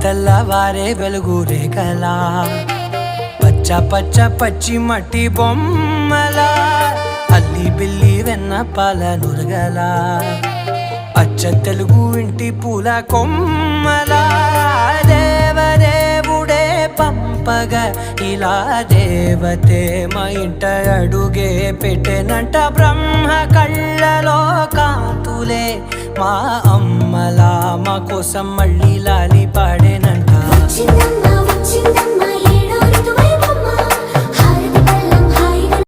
తెల్లవారే వెలుగు రేఖలా పచ్చ పచ్చ పచ్చి మట్టి బొమ్మలా అల్లి బిల్లి వెన్న పాల నురగలా అచ్చ తెలుగు ఇంటి పూల కొమ్మలా దేవదేవుడే పంపగా ఇలా దేవతే మా ఇంట అడుగే పెట్టెనంట బ్రహ్మ కళ్ళలో కాంతులే మా అమ్మలా మా కోసం మళ్ళీ లాలి పాడేనంట.